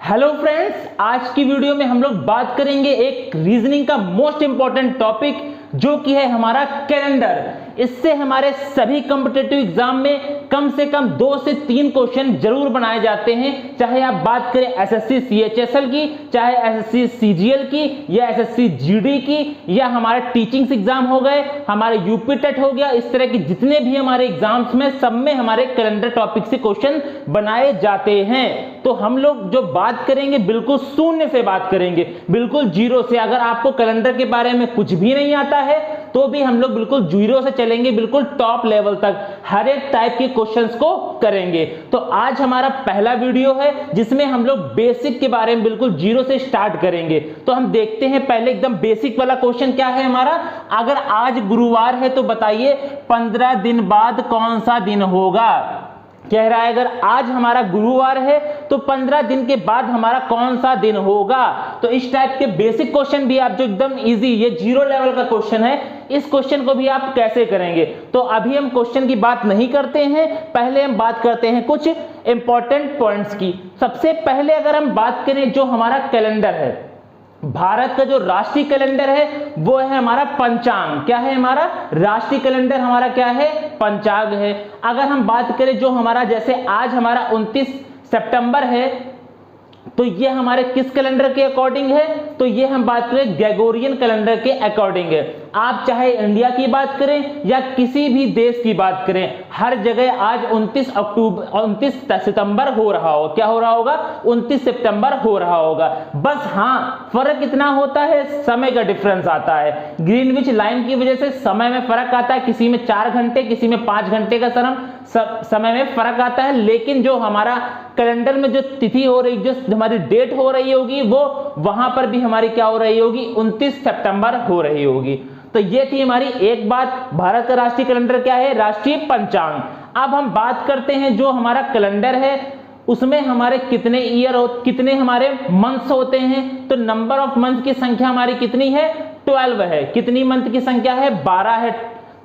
Hello friends, आज की video में हम लोग बात करेंगे एक रीजनिंग का मोस्ट इंपॉर्टेंट टॉपिक जो कि है हमारा कैलेंडर। इससे हमारे सभी कॉम्पिटिटिव एग्जाम में कम से कम 2 से 3 क्वेश्चन जरूर बनाए जाते हैं, चाहे आप बात करें एसएससी सीएचएसएल की, चाहे एसएससी सीजीएल की, या एसएससी जीडी की, या हमारे टीचिंग्स एग्जाम हो गए, हमारे यूपी टेट हो गया। इस तरह के जितने भी हमारे एग्जाम्स में सब में हमारे कैलेंडर टॉपिक से क्वेश्चन बनाए जाते हैं। तो हम लोग जो बात करेंगे बिल्कुल शून्य से बात करेंगे, बिल्कुल जीरो से। अगर आपको कैलेंडर के बारे में कुछ भी नहीं आता है तो भी हम लोग बिल्कुल जीरो से चलेंगे, बिल्कुल टॉप लेवल तक हर एक टाइप के क्वेश्चंस को करेंगे। तो आज हमारा पहला वीडियो है जिसमें हम लोग बेसिक के बारे में बिल्कुल जीरो से स्टार्ट करेंगे। तो हम देखते हैं पहले एकदम बेसिक वाला क्वेश्चन क्या है हमारा। अगर आज गुरुवार है तो बताइए 15 दिन बाद कौन सा दिन होगा। कह रहा है अगर आज हमारा गुरुवार है तो 15 दिन के बाद हमारा कौन सा दिन होगा। तो इस टाइप के बेसिक क्वेश्चन भी आप जो एकदम इजी, ये जीरो लेवल का क्वेश्चन है, इस क्वेश्चन को भी आप कैसे करेंगे। तो अभी हम क्वेश्चन की बात नहीं करते हैं, पहले हम बात करते हैं कुछ इंपॉर्टेंट पॉइंट्स की। सबसे पहले अगर हम बात करें जो हमारा कैलेंडर है, भारत का जो राष्ट्रीय कैलेंडर है वो है हमारा पंचांग। क्या है हमारा राष्ट्रीय कैलेंडर? हमारा क्या है? पंचांग है। अगर हम बात करें जो हमारा, जैसे आज हमारा 29 सितंबर है, तो ये हमारे किस कैलेंडर के अकॉर्डिंग है? तो ये हम बात करें ग्रेगोरियन कैलेंडर के अकॉर्डिंग है। आप चाहे इंडिया की बात करें या किसी भी देश की बात करें, हर जगह आज 29 सितंबर हो रहा हो। क्या हो रहा होगा? 29 सितंबर हो रहा होगा। बस हाँ, फर्क इतना होता है, समय का डिफरेंस आता है। ग्रीनविच लाइन की वजह से समय में फर्क आता है, किसी में 4 घंटे, किसी में 5 घंटे का समय में फर्क आता है। लेकिन जो हमारा कैलेंडर में जो तिथि हो रही, जो हमारी डेट हो रही होगी, वो वहां पर भी हमारी क्या हो रही होगी? 29 सितंबर हो रही होगी। तो ये थी हमारी एक बात। भारत का राष्ट्रीय कैलेंडर क्या है? राष्ट्रीय पंचांग। अब हम बात करते हैं जो हमारा कैलेंडर है उसमें हमारे कितने ईयर हो, कितने हमारे मंथ्स होते हैं। तो नंबर ऑफ मंथ की संख्या हमारी कितनी है? 12 है। कितनी मंथ की संख्या है? 12 है।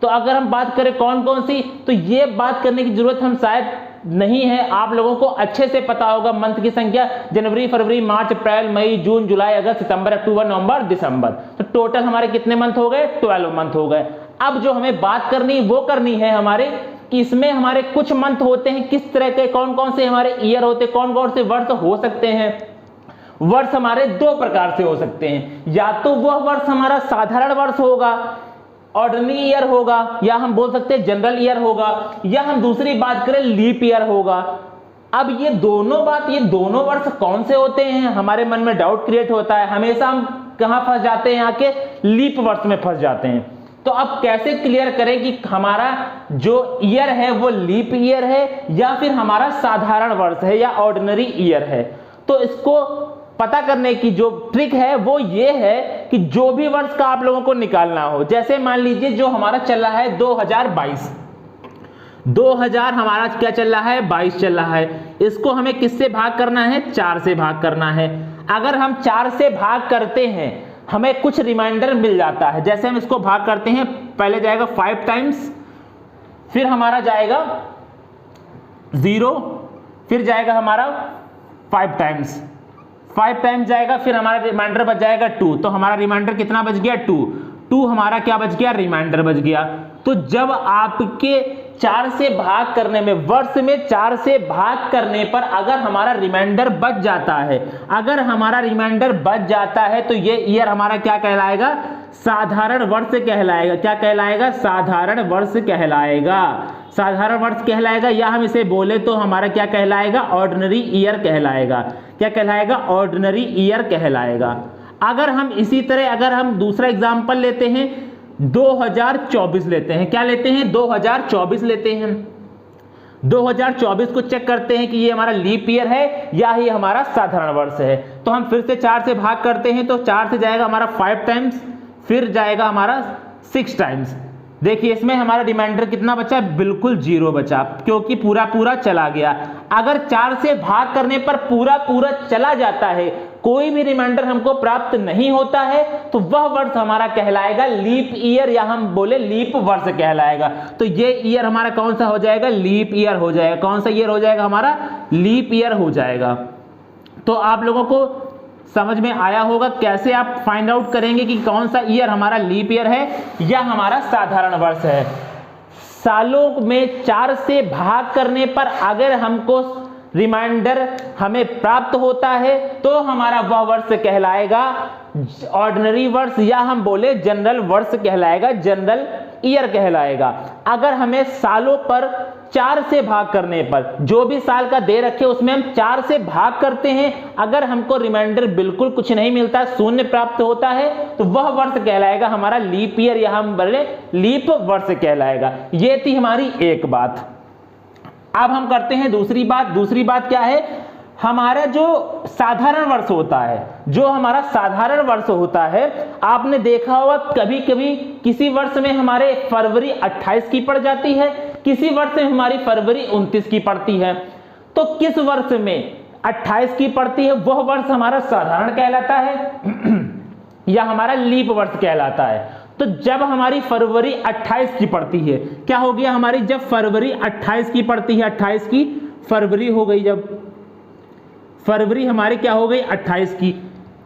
तो अगर हम बात करें कौन कौन सी, तो ये बात करने की जरूरत हम शायद नहीं है, आप लोगों को अच्छे से पता होगा मंथ की संख्या। जनवरी, फरवरी, मार्च, अप्रैल, मई, जून, जुलाई, अगस्त, सितंबर, अक्टूबर, नवंबर, दिसंबर। तो टोटल हमारे कितने मंथ हो गए? 12 मंथ हो गए। अब जो हमें बात करनी वो करनी है हमारे कि इसमें हमारे कुछ मंथ होते हैं, किस तरह के, कौन कौन से हमारे ईयर होते, कौन कौन से वर्ष हो सकते हैं। वर्ष हमारे 2 प्रकार से हो सकते हैं। या तो वह वर्ष हमारा साधारण वर्ष होगा, ऑर्डिनरी ईयर होगा, या हम बोल सकते हैं जनरल ईयर होगा, या हम दूसरी बात करें लीप ईयर होगा। अब ये दोनों वर्ष कौन से होते हैं, हमारे मन में डाउट क्रिएट होता है। हमेशा हम कहां फंस जाते हैं? आके लीप वर्ष में फंस जाते हैं। तो अब कैसे क्लियर करें कि हमारा जो ईयर है वो लीप ईयर है या फिर हमारा साधारण वर्ष है या ऑर्डिनरी ईयर है। तो इसको पता करने की जो ट्रिक है वो ये है कि जो भी वर्ष का आप लोगों को निकालना हो, जैसे मान लीजिए जो हमारा चल रहा है 2022, 2000 हमारा क्या चल रहा है? 22 चल रहा है। इसको हमें किससे भाग करना है? 4 से भाग करना है। अगर हम 4 से भाग करते हैं हमें कुछ रिमाइंडर मिल जाता है। जैसे हम इसको भाग करते हैं, पहले जाएगा 5 टाइम्स, फिर हमारा जाएगा 0, फिर जाएगा हमारा 5 टाइम्स, 5 टाइम्स जाएगा, फिर हमारा रिमाइंडर बच जाएगा 2। तो हमारा रिमाइंडर कितना बच गया? 2 हमारा क्या बच गया? रिमाइंडर बच गया। तो जब आपके 4 से भाग करने में, वर्ष में 4 से भाग करने पर अगर हमारा रिमाइंडर बच जाता है, अगर हमारा रिमाइंडर बच जाता है तो ये ईयर हमारा क्या कहलाएगा? साधारण वर्ष कहलाएगा। क्या कहलाएगा? साधारण वर्ष कहलाएगा। साधारण वर्ष कहलाएगा, या हम इसे बोले तो हमारा क्या कहलाएगा? ऑर्डिनरी ईयर कहलाएगा। क्या कहलाएगा? ऑर्डिनरी ईयर कहलाएगा। अगर हम इसी तरह अगर हम दूसरा एग्जांपल लेते हैं, 2024 लेते हैं। क्या लेते हैं? 2024 लेते हैं। 2024 को चेक करते हैं कि ये हमारा लीप ईयर है या ये हमारा साधारण वर्ष है। तो हम फिर से 4 से भाग करते हैं, तो 4 से जाएगा हमारा 5 टाइम्स, फिर जाएगा हमारा 6 टाइम्स। देखिए इसमें हमारा रिमाइंडर कितना बचा? बिल्कुल 0 बचा, क्योंकि पूरा चला गया। अगर 4 से भाग करने पर पूरा चला जाता है, कोई भी रिमाइंडर हमको प्राप्त नहीं होता है, तो वह वर्ष हमारा कहलाएगा लीप ईयर, या हम बोले लीप वर्ष कहलाएगा। तो ये ईयर हमारा कौन सा हो जाएगा? लीप ईयर हो जाएगा। कौन सा ईयर हो जाएगा? हमारा लीप ईयर हो जाएगा। तो आप लोगों को समझ में आया होगा कैसे आप फाइंड आउट करेंगे कि कौन सा ईयर हमारा लीप ईयर है या हमारा साधारण वर्ष है। सालों में 4 से भाग करने पर अगर हमको रिमाइंडर हमें प्राप्त होता है तो हमारा वह वर्ष कहलाएगा ऑर्डिनरी वर्ष, या हम बोले जनरल वर्ष कहलाएगा, जनरल ईयर कहलाएगा। अगर हमें सालों पर 4 से भाग करने पर, जो भी साल का दे रखे उसमें हम 4 से भाग करते हैं, अगर हमको रिमाइंडर बिल्कुल कुछ नहीं मिलता, शून्य प्राप्त होता है, तो वह वर्ष कहलाएगा हमारा लीप ईयर, या हम बोले लीप वर्ष कहलाएगा। ये थी हमारी एक बात। अब हम करते हैं दूसरी बात। दूसरी बात क्या है, हमारा जो साधारण वर्ष होता है, जो हमारा साधारण वर्ष होता है, आपने देखा होगा कभी कभी किसी वर्ष में हमारे फरवरी 28 की पड़ जाती है, किसी वर्ष में हमारी फरवरी 29 की पड़ती है। तो किस वर्ष में 28 की पड़ती है वह वर्ष हमारा साधारण कहलाता है या हमारा लीप वर्ष कहलाता है। तो जब हमारी फरवरी 28 की पड़ती है, क्या हो गया हमारी, जब फरवरी 28 की पड़ती है, 28 की फरवरी हो गई, जब फरवरी हमारी क्या हो गई 28 की,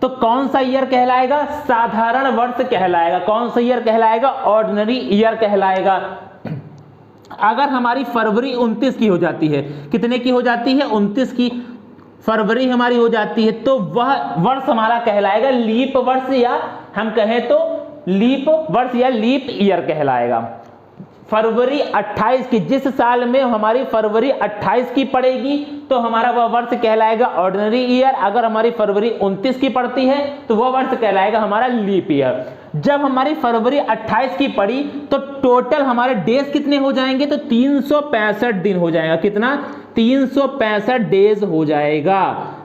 तो कौन सा ईयर कहलाएगा, साधारण वर्ष कहलाएगा। कौन सा ईयर कहलाएगा, ऑर्डिनरी ईयर कहलाएगा। अगर हमारी फरवरी 29 की हो जाती है, कितने की हो जाती है, 29 की फरवरी हमारी हो जाती है, तो वह वर्ष हमारा कहलाएगा लीप वर्ष, या हम कहें तो लीप वर्ष या लीप ईयर कहलाएगा। फरवरी 28 की, जिस साल में हमारी फरवरी 28 की पड़ेगी तो हमारा वह वर्ष कहलाएगा ऑर्डिनरी ईयर। अगर हमारी फरवरी 29 की पड़ती है तो वह वर्ष कहलाएगा हमारा लीप ईयर। जब हमारी फरवरी 28 की पड़ी तो टोटल हमारे डेज कितने हो जाएंगे, तो 365 दिन हो जाएगा। कितना, 365 डेज हो जाएगा।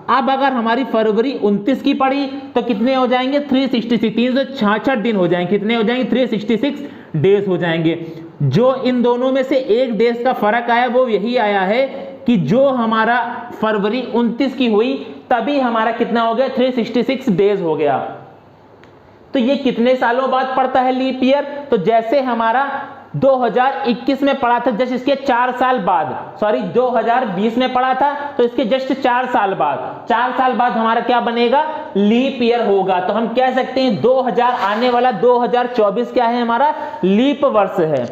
अब अगर हमारी फरवरी 29 की पड़ी तो कितने हो जाएंगे, 366, 366 दिन हो जाएंगे। कितने हो जाएंगे, 366 डेज हो जाएंगे। जो इन दोनों में से एक डेज का फर्क आया वो यही आया है कि जो हमारा फरवरी 29 की हुई तभी हमारा कितना हो गया, 366 डेज हो गया। तो ये कितने सालों बाद पड़ता है लीप ईयर, तो जैसे हमारा 2021 में पड़ा था, जस्ट इसके 4 साल बाद, सॉरी 2020 में पड़ा था तो इसके जस्ट 4 साल बाद, 4 साल बाद हमारा क्या बनेगा, लीप ईयर होगा। तो हम कह सकते हैं 2000 आने वाला 2024 क्या है, हमारा लीप वर्ष है।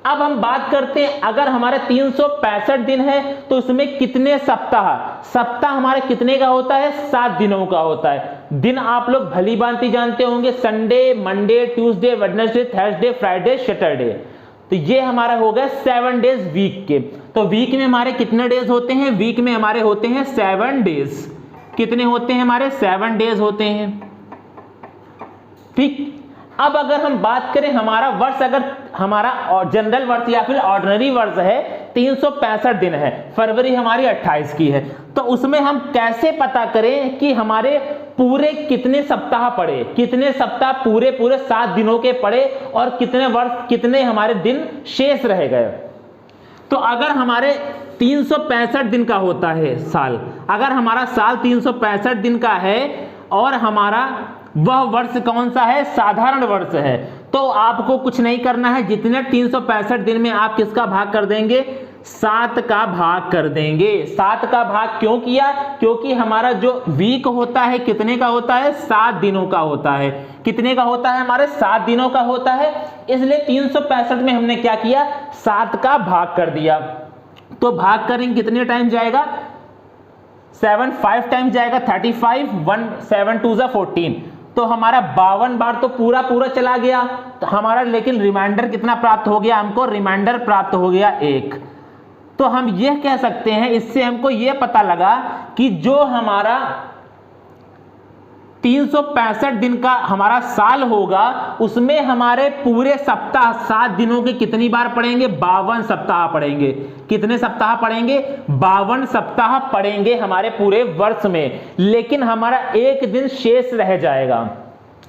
अब हम बात करते हैं, अगर हमारे 365 दिन है तो उसमें कितने सप्ताह, सप्ताह हमारे कितने का होता है, 7 दिनों का होता है। दिन आप लोग भली भांति जानते होंगे, Sunday, Monday, Tuesday, Wednesday, Thursday, Friday, Saturday. तो ये हमारा हो गया 7 डेज वीक के। तो वीक में हमारे कितने डेज होते हैं, वीक में हमारे होते हैं 7 डेज। कितने होते हैं हमारे, 7 डेज होते हैं। ठीक। अब अगर हम बात करें हमारा वर्ष, अगर हमारा जनरल वर्ष या फिर ऑर्डिनरी वर्ष है, 365 दिन है, फरवरी हमारी 28 की है, तो उसमें हम कैसे पता करें कि हमारे पूरे कितने सप्ताह पड़े, कितने सप्ताह पूरे 7 दिनों के पड़े और कितने वर्ष, कितने हमारे दिन शेष रह गए। तो अगर हमारे 365 दिन का होता है साल, अगर हमारा साल 365 दिन का है और हमारा वह वर्ष कौन सा है, साधारण वर्ष है, तो आपको कुछ नहीं करना है। जितने 365 दिन में आप किसका भाग कर देंगे, 7 का भाग कर देंगे। 7 का भाग क्यों किया, क्योंकि हमारा जो वीक होता है कितने का होता है, 7 दिनों का होता है। कितने का होता है, हमारे 7 दिनों का होता है, इसलिए 365 में हमने क्या किया, 7 का भाग कर दिया। तो भाग करेंगे कितने टाइम जाएगा, 7 5 टाइम जाएगा, 35, 1 7 2 14, तो हमारा 52 बार तो पूरा चला गया। तो हमारा लेकिन रिमाइंडर कितना प्राप्त हो गया, हमको रिमाइंडर प्राप्त हो गया 1। तो हम यह कह सकते हैं, इससे हमको यह पता लगा कि जो हमारा 365 दिन का हमारा साल होगा उसमें हमारे पूरे सप्ताह 7 दिनों के कितनी बार पड़ेंगे, 52 सप्ताह पड़ेंगे। कितने सप्ताह पड़ेंगे, 52 सप्ताह पड़ेंगे हमारे पूरे वर्ष में। लेकिन हमारा एक दिन शेष रह जाएगा।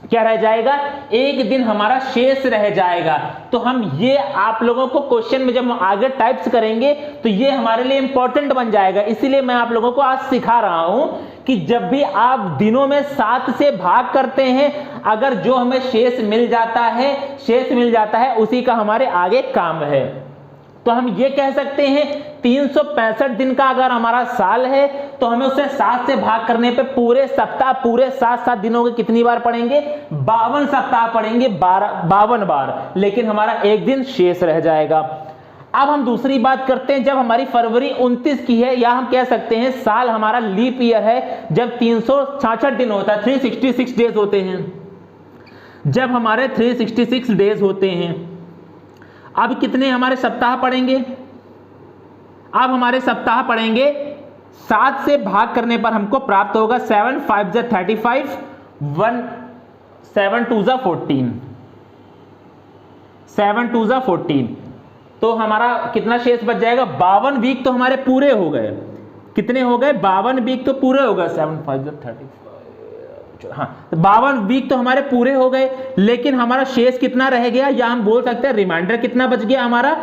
क्या रह जाएगा, एक दिन हमारा शेष रह जाएगा। तो हम ये आप लोगों को क्वेश्चन में जब हम आगे टाइप्स करेंगे तो ये हमारे लिए इंपॉर्टेंट बन जाएगा। इसीलिए मैं आप लोगों को आज सिखा रहा हूं कि जब भी आप दिनों में 7 से भाग करते हैं, अगर जो हमें शेष मिल जाता है उसी का हमारे आगे काम है। तो तो हम ये कह सकते हैं 365 दिन का अगर हमारा साल है तो हमें उसे 7 से भाग करने पे पूरे सप्ताह, पूरे 7 दिनों के कितनी बार पढ़ेंगे? 52 सप्ताह पढ़ेंगे, 52 बार, लेकिन हमारा एक दिन शेष रह जाएगा। अब हम दूसरी बात करते हैं, जब हमारी फरवरी 29 की है, या हम कह सकते हैं साल हमारा लीप ईयर है, जब 366 दिन होता है, 366 डेज होते हैं, जब हमारे 366 डेज होते हैं। अब कितने हमारे सप्ताह पढ़ेंगे? अब हमारे सप्ताह पढ़ेंगे 7 से भाग करने पर हमको प्राप्त होगा 7 5 जा 35, 1 7 2 जा 14, 7 2 जा 14, तो हमारा कितना शेष बच जाएगा? 52 वीक तो हमारे पूरे हो गए। कितने हो गए? 52 वीक तो पूरे हो गए। 7 5 जा 35, हाँ, 52 वीक तो हमारे पूरे हो गए, लेकिन हमारा शेष कितना रह गया, या हम बोल सकते हैं रिमाइंडर कितना बच गया हमारा?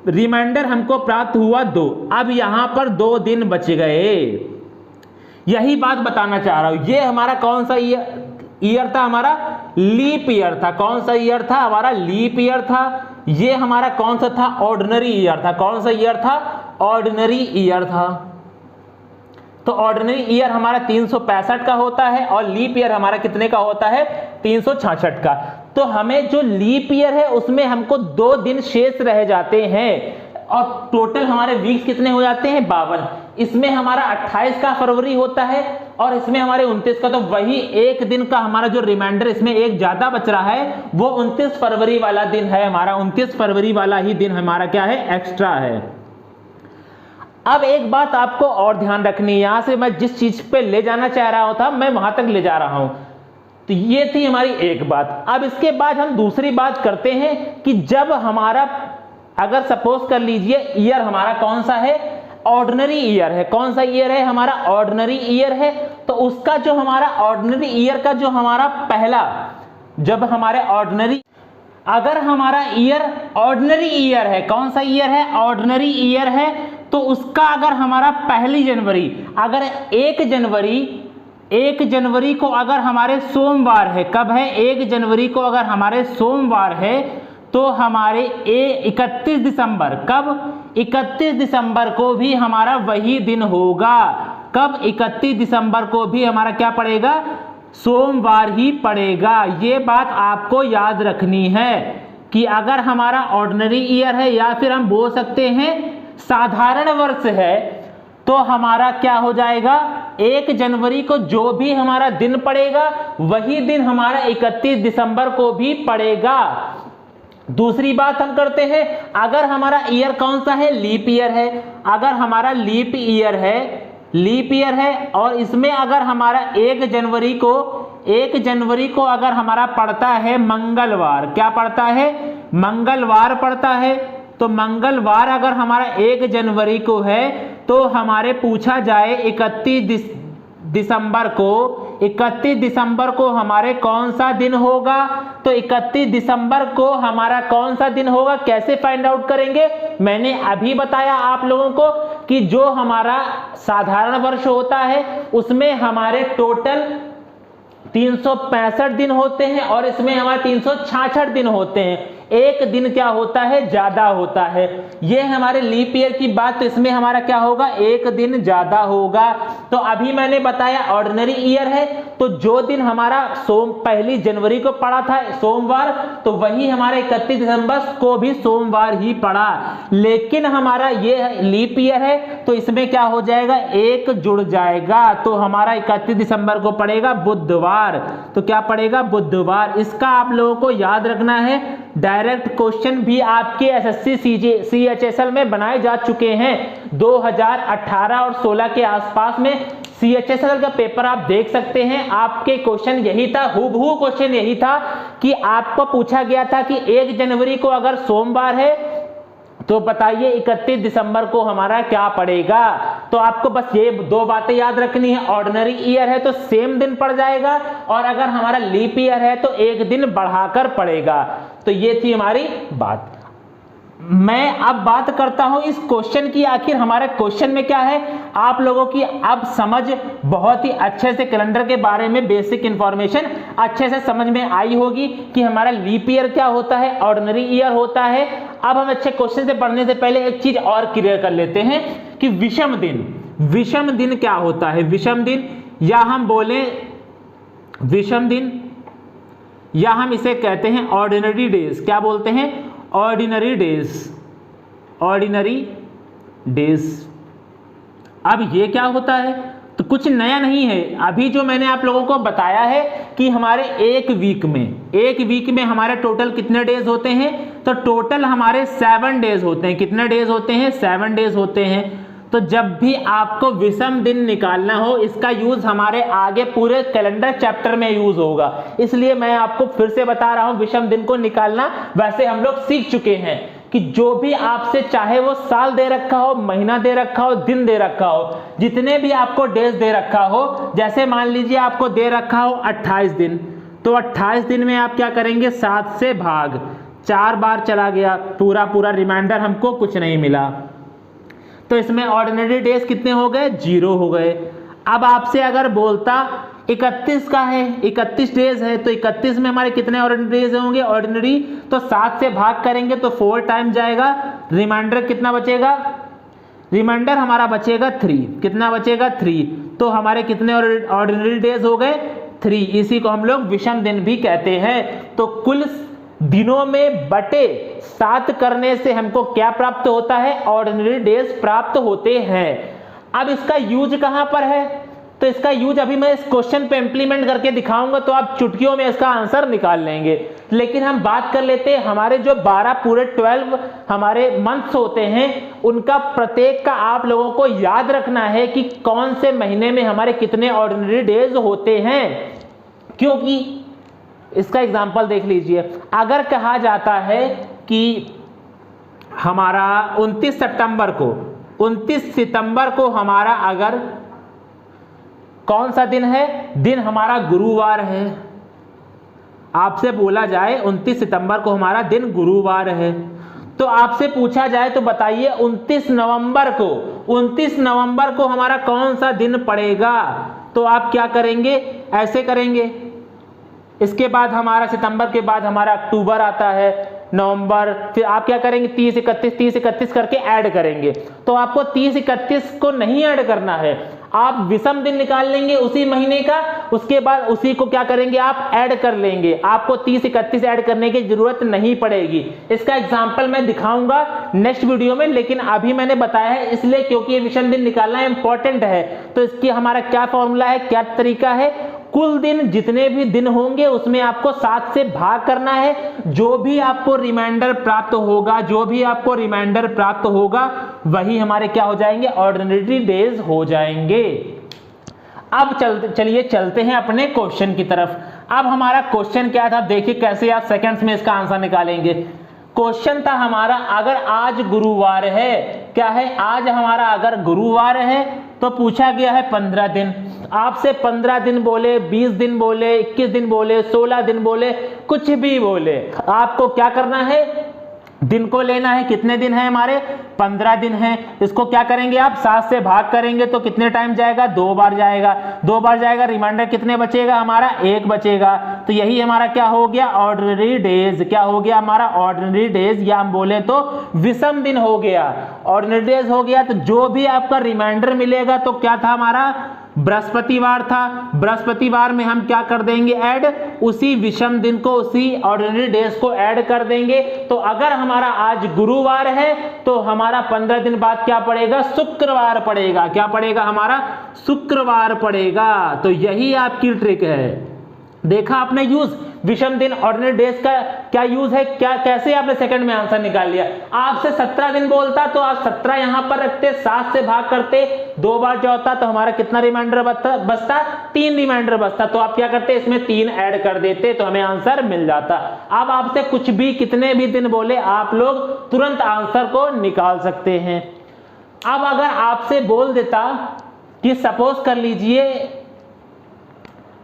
रिमाइंडर हमको प्राप्त हुआ 2। अब यहां पर 2 दिन बच गए। यही बात बताना चाह रहा हूं। ये हमारा कौन सा ईयर था? हमारा लीप ईयर था। कौन सा ईयर था? हमारा लीप ईयर था। ये हमारा कौन सा था? ऑर्डिनरी ईयर था। कौन सा ईयर था? ऑर्डिनरी ईयर था। तो ऑर्डिनरी ईयर हमारा 365 का होता है और लीप ईयर हमारा कितने का होता है? 366 का। तो हमें जो लीप ईयर है उसमें हमको 2 दिन शेष रह जाते हैं और टोटल हमारे वीक्स कितने हो जाते हैं? 52। इसमें हमारा 28 का फरवरी होता है और इसमें हमारे 29 का, तो वही एक दिन का हमारा जो रिमाइंडर इसमें एक ज्यादा बच रहा है वो 29 फरवरी वाला दिन है हमारा। 29 फरवरी वाला ही दिन हमारा क्या है? एक्स्ट्रा है। अब एक बात आपको और ध्यान रखनी है, यहां से मैं जिस चीज पे ले जाना चाह रहा था मैं वहां तक ले जा रहा हूं। तो ये थी हमारी एक बात। अब इसके बाद हम दूसरी बात करते हैं कि जब हमारा, अगर सपोज कर लीजिए ईयर हमारा कौन सा है? ऑर्डिनरी ईयर है। कौन सा ईयर है? हमारा ऑर्डिनरी ईयर है। तो उसका जो हमारा ऑर्डिनरी ईयर का जो हमारा पहला, जब हमारे ऑर्डिनरी, अगर हमारा ईयर ऑर्डिनरी ईयर है, कौन सा ईयर है? ऑर्डिनरी ईयर है, तो उसका अगर हमारा 1 जनवरी, अगर 1 जनवरी को अगर हमारे सोमवार है, कब है? 1 जनवरी को अगर हमारे सोमवार है, तो हमारे 31 दिसंबर, कब? 31 दिसंबर को भी हमारा वही दिन होगा। कब? 31 दिसंबर को भी हमारा क्या पड़ेगा? सोमवार ही पड़ेगा। ये बात आपको याद रखनी है कि अगर हमारा ऑर्डिनरी ईयर है या फिर हम बोल सकते हैं साधारण वर्ष है, तो हमारा क्या हो जाएगा? 1 जनवरी को जो भी हमारा दिन पड़ेगा वही दिन हमारा 31 दिसंबर को भी पड़ेगा। दूसरी बात हम करते हैं, अगर हमारा ईयर कौन सा है? लीप ईयर है। अगर हमारा लीप ईयर है और इसमें अगर हमारा 1 जनवरी को अगर हमारा पड़ता है मंगलवार, क्या पड़ता है? मंगलवार पड़ता है। तो मंगलवार अगर हमारा 1 जनवरी को है तो हमारे पूछा जाए 31 दिसंबर को हमारे कौन सा दिन होगा? तो 31 दिसंबर को हमारा कौन सा दिन होगा? कैसे फाइंड आउट करेंगे? मैंने अभी बताया आप लोगों को कि जो हमारा साधारण वर्ष होता है उसमें हमारे टोटल 365 दिन होते हैं और इसमें हमारे 366 दिन होते हैं। एक दिन क्या होता है? ज्यादा होता है। ये हमारे लीप ईयर की बात, तो इसमें हमारा क्या होगा? एक दिन ज्यादा होगा। तो अभी मैंने बताया ऑर्डिनरी ईयर है, तो जो दिन हमारा 1 जनवरी को पड़ा था सोमवार, तो वही हमारे 31 दिसंबर को भी सोमवार ही पड़ा। लेकिन हमारा ये लीप ईयर है तो इसमें क्या हो जाएगा? एक जुड़ जाएगा, तो हमारा 31 दिसंबर को पड़ेगा बुधवार। तो क्या पड़ेगा? बुधवार। इसका आप लोगों को याद रखना है। डायरेक्ट क्वेश्चन भी आपके एसएससी सीएचएसएल में बनाए जा चुके हैं 2018 और 16 के आसपास में। सीएचएसएल का पेपर आप देख सकते हैं। आपके क्वेश्चन यही था, हूबहू क्वेश्चन यही था कि आपको पूछा गया था कि 1 जनवरी को अगर सोमवार है तो बताइए 31 दिसंबर को हमारा क्या पड़ेगा। तो आपको बस ये 2 बातें याद रखनी है। ऑर्डिनरी ईयर है तो सेम दिन पड़ जाएगा और अगर हमारा लीप ईयर है तो एक दिन बढ़ाकर पड़ेगा। तो ये थी हमारी बात। मैं अब बात करता हूं इस क्वेश्चन की, आखिर हमारे क्वेश्चन में क्या है। आप लोगों की अब समझ बहुत ही अच्छे से कैलेंडर के बारे में बेसिक इंफॉर्मेशन अच्छे से समझ में आई होगी कि हमारा लीप ईयर क्या होता है, ऑर्डिनरी ईयर होता है। अब हम अच्छे क्वेश्चन से पढ़ने से पहले एक चीज और क्लियर कर लेते हैं कि विषम दिन क्या होता है। विषम दिन, या हम बोले विषम दिन, या हम इसे कहते हैं ऑर्डिनरी डेज। क्या बोलते हैं? Ordinary days. अब ये क्या होता है? तो कुछ नया नहीं है, अभी जो मैंने आप लोगों को बताया है कि हमारे एक वीक में हमारे टोटल कितने डेज होते हैं। तो टोटल हमारे 7 डेज होते हैं। कितने डेज होते हैं? 7 डेज होते हैं। तो जब भी आपको विषम दिन निकालना हो, इसका यूज हमारे आगे पूरे कैलेंडर चैप्टर में यूज होगा, इसलिए मैं आपको फिर से बता रहा हूं विषम दिन को निकालना। वैसे हम लोग सीख चुके हैं कि जो भी आपसे, चाहे वो साल दे रखा हो, महीना दे रखा हो, दिन दे रखा हो, जितने भी आपको डेज दे रखा हो, जैसे मान लीजिए आपको दे रखा हो 28 दिन, तो 28 दिन में आप क्या करेंगे? 7 से भाग, 4 बार चला गया, पूरा रिमाइंडर हमको कुछ नहीं मिला। तो इसमें ऑर्डिनरी डेज कितने हो गए? 0 हो गए। अब आपसे अगर बोलता 31 का है, 31 डेज है, तो 31 में हमारे कितने ऑर्डिनरी डेज होंगे? ऑर्डिनरी, तो 7 से भाग करेंगे तो 4 टाइम जाएगा, रिमाइंडर कितना बचेगा? रिमाइंडर हमारा बचेगा 3। कितना बचेगा? 3। तो हमारे कितने ऑर्डिनरी डेज हो गए? 3। इसी को हम लोग विषम दिन भी कहते हैं। तो कुल दिनों में बटे 7 करने से हमको क्या प्राप्त होता है? ऑर्डिनरी डेज प्राप्त होते हैं। अब इसका यूज कहां पर है? तो इसका यूज अभी मैं इस क्वेश्चन पे इंप्लीमेंट करके दिखाऊंगा, तो आप चुटकियों में इसका आंसर निकाल लेंगे। लेकिन हम बात कर लेते हैं हमारे जो 12 पूरे 12 हमारे मंथ्स होते हैं, उनका प्रत्येक का आप लोगों को याद रखना है कि कौन से महीने में हमारे कितने ऑर्डिनरी डेज होते हैं। क्योंकि इसका एग्जाम्पल देख लीजिए, अगर कहा जाता है कि हमारा 29 सितंबर को हमारा अगर कौन सा दिन है? दिन हमारा गुरुवार है। आपसे बोला जाए 29 सितंबर को हमारा दिन गुरुवार है, तो आपसे पूछा जाए तो बताइए 29 नवंबर को हमारा कौन सा दिन पड़ेगा? तो आप क्या करेंगे? ऐसे करेंगे। इसके बाद हमारा सितंबर के बाद हमारा अक्टूबर आता है, नवंबर, फिर आप क्या करेंगे? 30 31 करके ऐड करेंगे। तो आपको 30 31 को नहीं ऐड करना है, आप विषम दिन निकाल लेंगे उसी महीने का, उसके बाद उसी को क्या करेंगे? आप ऐड कर लेंगे। आपको 30 31 ऐड करने की जरूरत नहीं पड़ेगी। इसका एग्जांपल मैं दिखाऊंगा नेक्स्ट वीडियो में, लेकिन अभी मैंने बताया है इसलिए क्योंकि ये विषम दिन निकालना इंपॉर्टेंट है। तो इसकी हमारा क्या फॉर्मूला है, क्या तरीका है? कुल दिन, जितने भी दिन होंगे उसमें आपको 7 से भाग करना है। जो भी आपको रिमाइंडर प्राप्त होगा वही हमारे क्या हो जाएंगे? ऑर्डिनरी डेज हो जाएंगे। अब चलिए चलते हैं अपने क्वेश्चन की तरफ। अब हमारा क्वेश्चन क्या था, देखिए कैसे आप सेकंड्स में इसका आंसर निकालेंगे। क्वेश्चन था हमारा, अगर आज गुरुवार है, क्या है? आज हमारा अगर गुरुवार है तो पूछा गया है 15 दिन। आपसे 15 दिन बोले, 20 दिन बोले, 21 दिन बोले, 16 दिन बोले, कुछ भी बोले, आपको क्या करना है? दिन को लेना है। कितने दिन है हमारे? 15 दिन है। इसको क्या करेंगे आप? 7 से भाग करेंगे तो कितने टाइम जाएगा? 2 बार जाएगा। रिमाइंडर कितने बचेगा हमारा? 1 बचेगा। तो यही हमारा क्या हो गया? Ordinary days. क्या हो गया हमारा? ऑर्डिनरी डेज, या हम बोले तो विषम दिन हो गया। ऑर्डिनरी डेज हो गया, तो जो भी आपका रिमाइंडर मिलेगा तो क्या था हमारा? बृहस्पतिवार था। बृहस्पतिवार में हम क्या कर देंगे? ऐड, उसी विषम दिन को, उसी ऑर्डिनरी डेज को ऐड कर देंगे। तो अगर हमारा आज गुरुवार है तो हमारा 15 दिन बाद क्या पड़ेगा? शुक्रवार पड़ेगा। क्या पड़ेगा हमारा? शुक्रवार पड़ेगा। तो यही आपकी ट्रिक है। देखा आपने यूज, विषम दिन ऑर्डिनरी डेज का क्या यूज है, क्या कैसे आपने सेकंड में आंसर निकाल लिया। आपसे 17 दिन बोलता तो आप 17 यहां पर रखते, 7 से भाग करते, 2 बार जो होता तो हमारा कितना रिमाइंडर बचता? 3 रिमाइंडर बचता। तो आप क्या करते? इसमें 3 ऐड कर देते तो हमें आंसर मिल जाता। अब आपसे कुछ भी, कितने भी दिन बोले, आप लोग तुरंत आंसर को निकाल सकते हैं। अब अगर आपसे बोल देता कि सपोज कर लीजिए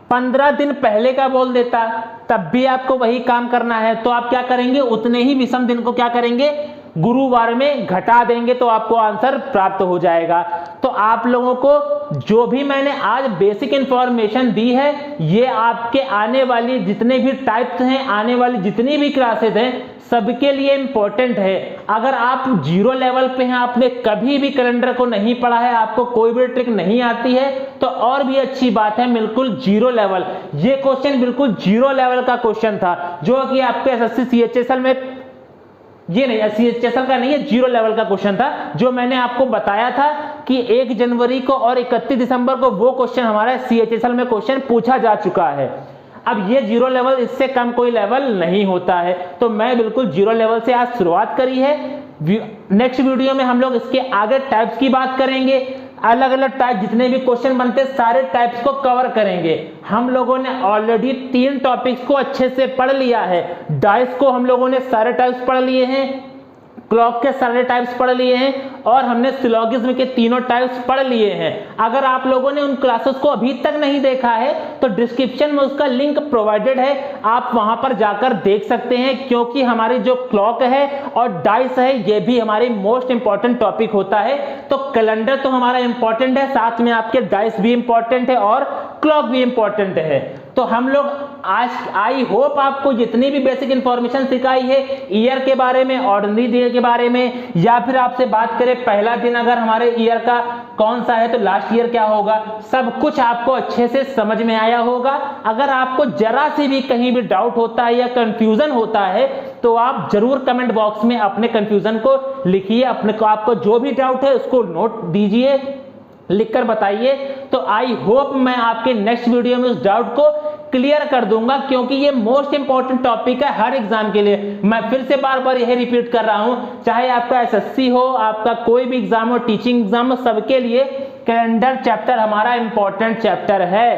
15 दिन पहले का बोल देता, तब भी आपको वही काम करना है। तो आप क्या करेंगे? उतने ही विषम दिन को क्या करेंगे? गुरुवार में घटा देंगे तो आपको आंसर प्राप्त हो जाएगा। तो आप लोगों को जो भी मैंने आज बेसिक इंफॉर्मेशन दी है, ये आपके आने वाली जितने भी टाइप्स हैं, आने वाली जितनी भी क्लासेस हैं, सबके लिए इंपॉर्टेंट है। अगर आप जीरो लेवल पे हैं, आपने कभी भी कैलेंडर को नहीं पढ़ा है, आपको कोई भी ट्रिक नहीं आती है, तो और भी अच्छी बात है, बिल्कुल जीरो लेवल। ये क्वेश्चन बिल्कुल जीरो लेवल का क्वेश्चन था, जो कि आपके एसएससी सीएचएसएल में, ये नहीं सीएचएसएल का नहीं है, जीरो लेवल का क्वेश्चन था, जो मैंने आपको बताया था कि 1 जनवरी को और 31 दिसंबर को वो क्वेश्चन हमारा सीएचएसएल में क्वेश्चन पूछा जा चुका है। अब ये जीरो लेवल, इससे कम कोई लेवल नहीं होता है, तो मैं बिल्कुल जीरो लेवल से आज शुरुआत करी है। नेक्स्ट वीडियो में हम लोग इसके आगे टाइप्स की बात करेंगे, अलग अलग टाइप जितने भी क्वेश्चन बनते हैं सारे टाइप्स को कवर करेंगे। हम लोगों ने ऑलरेडी 3 टॉपिक्स को अच्छे से पढ़ लिया है। डाइस को हम लोगों ने सारे टाइप्स पढ़ लिए हैं, क्लॉक के सारे टाइप्स पढ़ लिए हैं, और हमने सिलोगिज्म के तीनों टाइप्स पढ़ लिए हैं। अगर आप लोगों ने उन क्लासेस को अभी तक नहीं देखा है तो डिस्क्रिप्शन में उसका लिंक प्रोवाइडेड है, आप वहां पर जाकर देख सकते हैं, क्योंकि हमारी जो क्लॉक है और डाइस है ये भी हमारी मोस्ट इंपॉर्टेंट टॉपिक होता है। तो कैलेंडर तो हमारा इंपॉर्टेंट है, साथ में आपके डाइस भी इंपॉर्टेंट है और क्लॉक भी इंपॉर्टेंट है। तो हम लोग आज, आई होप आपको जितनी भी बेसिक इंफॉर्मेशन सिखाई है ईयर के बारे में, ऑर्डिनरी डे के बारे में, या फिर आपसे बात करें पहला दिन अगर हमारे ईयर का कौन सा है तो लास्ट ईयर क्या होगा, सब कुछ आपको अच्छे से समझ में आया होगा। अगर आपको जरा से भी कहीं भी डाउट होता है या कंफ्यूजन होता है तो आप जरूर कमेंट बॉक्स में अपने कंफ्यूजन को लिखिए, अपने को आपको जो भी डाउट है उसको नोट दीजिए, लिखकर बताइए। तो आई होप मैं आपके नेक्स्ट वीडियो में उस डाउट को क्लियर कर दूंगा, क्योंकि ये मोस्ट इंपॉर्टेंट टॉपिक है हर एग्जाम के लिए। मैं फिर से बार बार यही रिपीट कर रहा हूं, चाहे आपका एसएससी हो, आपका कोई भी एग्जाम हो, टीचिंग एग्जाम हो, सबके लिए कैलेंडर चैप्टर हमारा इंपॉर्टेंट चैप्टर है।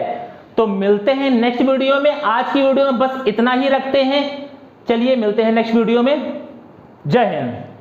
तो मिलते हैं नेक्स्ट वीडियो में। आज की वीडियो में बस इतना ही रखते हैं, चलिए मिलते हैं नेक्स्ट वीडियो में। जय हिंद।